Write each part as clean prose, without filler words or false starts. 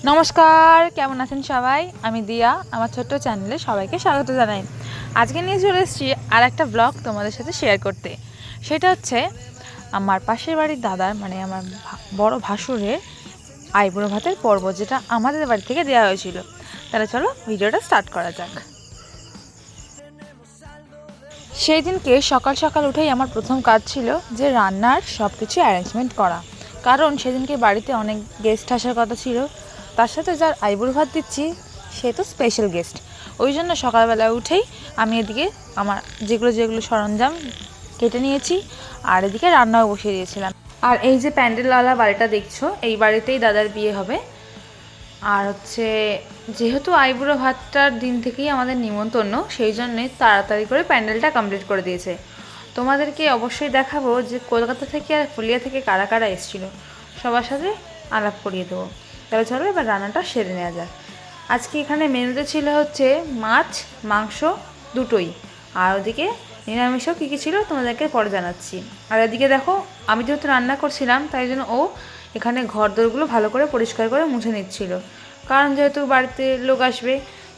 নমস্কার, কেমন আছেন সবাই? আমি দিয়া, আমার ছোট্ট চ্যানেলে সবাইকে স্বাগত জানাই। আজকে নিয়ে চলে এসেছি আর একটা ব্লগ তোমাদের সাথে শেয়ার করতে। সেটা হচ্ছে আমার পাশের বাড়ির দাদার মানে আমার বড় ভাসুরের আইবুড়ো ভাতের পর্ব, যেটা আমাদের বাড়ি থেকে দেওয়া হয়েছিল। তাহলে চলো ভিডিওটা স্টার্ট করা যাক। সেই দিনকে সকাল সকাল উঠেই আমার প্রথম কাজ ছিল যে রান্নার সব কিছু অ্যারেঞ্জমেন্ট করা, কারণ সেদিনকে বাড়িতে অনেক গেস্ট আসার কথা ছিল। তার সাথে যার আইবুড়ো ভাত দিচ্ছি সে তো স্পেশাল গেস্ট। ওই জন্য সকালবেলা উঠেই আমি এদিকে আমার যেগুলো সরঞ্জাম কেটে নিয়েছি, আর এদিকে রান্নাও বসিয়ে দিয়েছিলাম। আর এই যে প্যান্ডেলওয়ালা বাড়িটা দেখছো, এই বাড়িতেই দাদার বিয়ে হবে। আর হচ্ছে যেহেতু আইবুড়ো ভাতটার দিন থেকেই আমাদের নিমন্ত্রণ, সেই জন্যে তাড়াতাড়ি করে প্যান্ডেলটা কমপ্লিট করে দিয়েছে। তোমাদেরকে অবশ্যই দেখাবো যে কলকাতা থেকে আর ফুলিয়া থেকে কারা কারা এসেছিলো, সবার সাথে আলাপ করিয়ে দেবো। তাহলে চলো এবার রান্নাটা সেরে নেওয়া যাক। আজকে এখানে মেনুতে ছিল হচ্ছে মাছ মাংস দুটোই, আর ওদিকে নিরামিষও কী কী ছিল তোমাদেরকে পরে জানাচ্ছি। আর এদিকে দেখো, আমি যেহেতু রান্না করছিলাম তাই জন্য ও এখানে ঘরদোরগুলো ভালো করে পরিষ্কার করে মুছে নিচ্ছিল, কারণ যেহেতু বাড়িতে লোক আসবে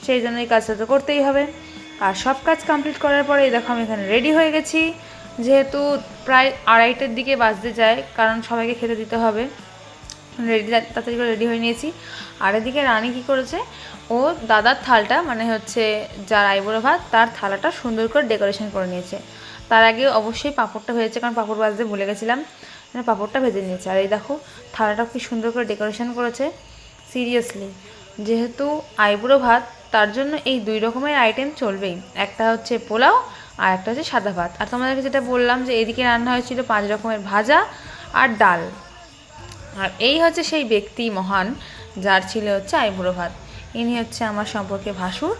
সেই জন্য এই কাজটা তো করতেই হবে। আর সব কাজ কমপ্লিট করার পরে দেখো আমি এখানে রেডি হয়ে গেছি, যেহেতু প্রায় 2:30টার দিকে বাজতে যায়, কারণ সবাইকে খেতে দিতে হবে। তাড়াতাড়ি করে রেডি হয়ে নিয়েছি। আর এদিকে রানী কী করেছে, ও দাদার থালটা মানে হচ্ছে যার আইবুড়ো ভাত তার থালাটা সুন্দর করে ডেকোরেশন করে নিয়েছে। তার আগে অবশ্যই পাঁপড়টা ভেজেছে, কারণ পাঁপড় ভাজতে ভুলে গেছিলাম, মানে পাঁপড়টা ভেজে নিয়েছে। আর এই দেখো থালাটা কি সুন্দর করে ডেকোরেশন করেছে। সিরিয়াসলি, যেহেতু আইবুড়ো ভাত তার জন্য এই 2 রকমের আইটেম চলবেই, একটা হচ্ছে পোলাও আর একটা হচ্ছে সাদা ভাত। আর তোমাদেরকে যেটা বললাম যে এদিকে রান্না হয়েছিল 5 রকমের ভাজা আর ডাল। আর এই হচ্ছে সেই ব্যক্তি মহান যার ছিল হচ্ছে আইবুড়ো ভাত। ইনি হচ্ছে আমার সম্পর্কে ভাসুর।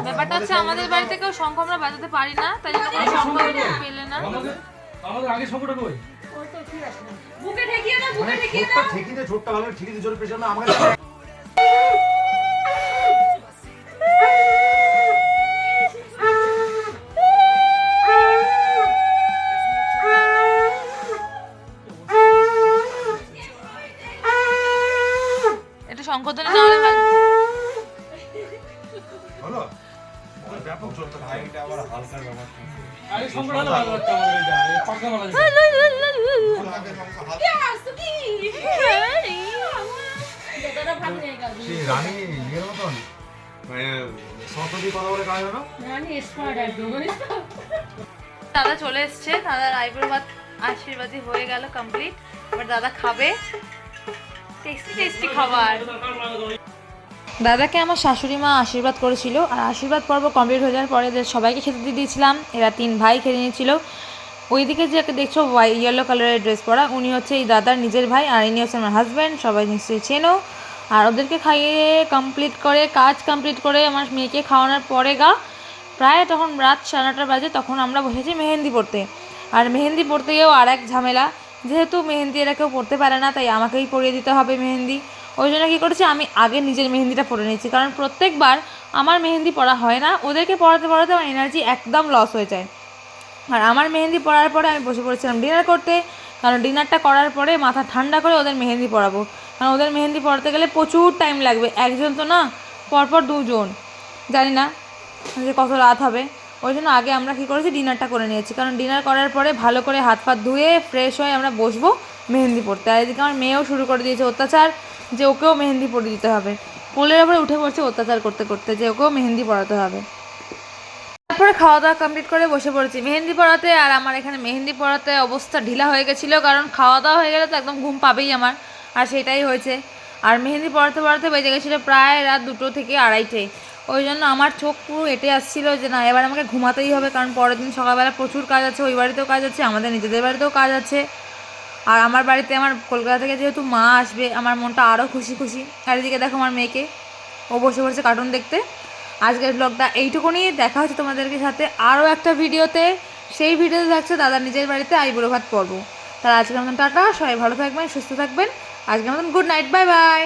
ব্যাপারটা হচ্ছে আমাদের বাড়িতে কেউ শঙ্খ আমরা বাজাতে পারি না, তাই জন্য কোনো শঙ্খ পেলে না। আমাদের আগে শঙ্খটা কই? ওই তো ঠিক আছে না। বুকে ঠেকিয়ে না, বুকে ঠেকিয়ে না। ঠেকি দে, ছোটটা ভালো ঠেকি দে, জোরে প্রেশার না আমাকে। এটা শঙ্খ দিলে না হলে ভালো। ভালো ব্যাপক চলতে ভাই, এটা আবার হালকা ব্যাপার। আরে শঙ্খটা হলে ভালো লাগতো আমাদের, এটা পাকা মালা দিছে। কি আসছো কি? দাদারা ভাত নিয়ে গেল। সেই রানী ইয়ের মতন মানে সরস্বতী কথা বলে কাজ হলো। রানী স্মার্ট একদম। দাদা চলে এসছে, দাদার আইবুড়ো ভাত আশীর্বাদী হয়ে গেল কমপ্লিট। এবার দাদা খাবে টেস্টি টেস্টি খাবার। দাদাকে আমার শাশুড়ি মা আশীর্বাদ করেছিল, আর আশীর্বাদ পর্ব কমপ্লিট হয়ে যাওয়ার পরে এদের সবাইকে খেতে দিয়ে দিয়েছিলাম। এরা 3 ভাই খেতে নিয়েছিল। ওইদিকে যে দেখছো ইয়েলো কালারের ড্রেস পরা, উনি হচ্ছে এই দাদার নিজের ভাই, আর ইনি হচ্ছে আমার হাজব্যান্ড, সবাই নিশ্চয়ই চেনো। আর ওদেরকে খাইয়ে কমপ্লিট করে কাজ কমপ্লিট করে আমার মেয়েকে খাওয়ানোর পরে প্রায় তখন রাত 9:30 বাজে, তখন আমরা বসেছি মেহেন্দি পড়তে। আর মেহেন্দি পড়তে গিয়েও আর এক ঝামেলা, যেহেতু মেহেন্দি এরা কেউ পড়তে পারে না তাই আমাকেই পরিয়ে দিতে হবে মেহেন্দি। ওই জন্য কী করেছি, আমি আগে নিজের মেহেন্দিটা পরে নিয়েছি, কারণ প্রত্যেকবার আমার মেহেন্দি পড়া হয় না, ওদেরকে পড়াতে পড়াতে আমার এনার্জি একদম লস হয়ে যায়। আর আমার মেহেন্দি পড়ার পরে আমি বসে পড়েছিলাম ডিনার করতে, কারণ ডিনারটা করার পরে মাথা ঠান্ডা করে ওদের মেহেন্দি পড়াবো। কারণ ওদের মেহেন্দি পড়াতে গেলে প্রচুর টাইম লাগবে, একজন তো না, পরপর 2 জন, জানি না যে কত রাত হবে। ওই জন্য আগে আমরা কী করেছি, ডিনারটা করে নিয়েছি, কারণ ডিনার করার পরে ভালো করে হাত পা ধুয়ে ফ্রেশ হয়ে আমরা বসবো মেহেন্দি পড়তে। আর এদিকে আমার মেয়েও শুরু করে দিয়েছে অত্যাচার, যে ওকেও মেহেন্দি পরে দিতে হবে। কোলের ওপরে উঠে পড়ছে অত্যাচার করতে করতে, যে ওকেও মেহেন্দি পড়াতে হবে। তারপরে খাওয়া দাওয়া কমপ্লিট করে বসে পড়েছি মেহেন্দি পড়াতে। আর আমার এখানে মেহেন্দি পড়াতে অবস্থা ঢিলা হয়ে গেছিলো, কারণ খাওয়া দাওয়া হয়ে গেলে তো একদম ঘুম পাবেই আমার, আর সেটাই হয়েছে। আর মেহেন্দি পড়াতে পড়াতে বেজে গেছিলো প্রায় রাত 2টো থেকে 2:30। ওই জন্য আমার চোখ পুরো এঁটে আসছিলো যে না, এবার আমাকে ঘুমাতেই হবে, কারণ পরের দিন সকালবেলা প্রচুর কাজ আছে, ওই বাড়িতেও কাজ আছে, আমাদের নিজেদের বাড়িতেও কাজ আছে। আর আমার বাড়িতে আমার কলকাতা থেকে যেহেতু মা আসবে, আমার মনটা আরও খুশি খুশি। আর এদিকে দেখো আমার মেয়েকে ও বসে বসে কার্টুন দেখতে। আজকের ব্লগটা এইটুকুনি, দেখা হচ্ছে তোমাদেরকে সাথে আরও একটা ভিডিওতে। সেই ভিডিওতে থাকছে দাদা নিজের বাড়িতে আইবুড়ো ভাত পর্ব। তাহলে আজকের মতন টাটা, সবাই ভালো থাকবেন, সুস্থ থাকবেন। আজকের মতন গুড নাইট, বাই বাই।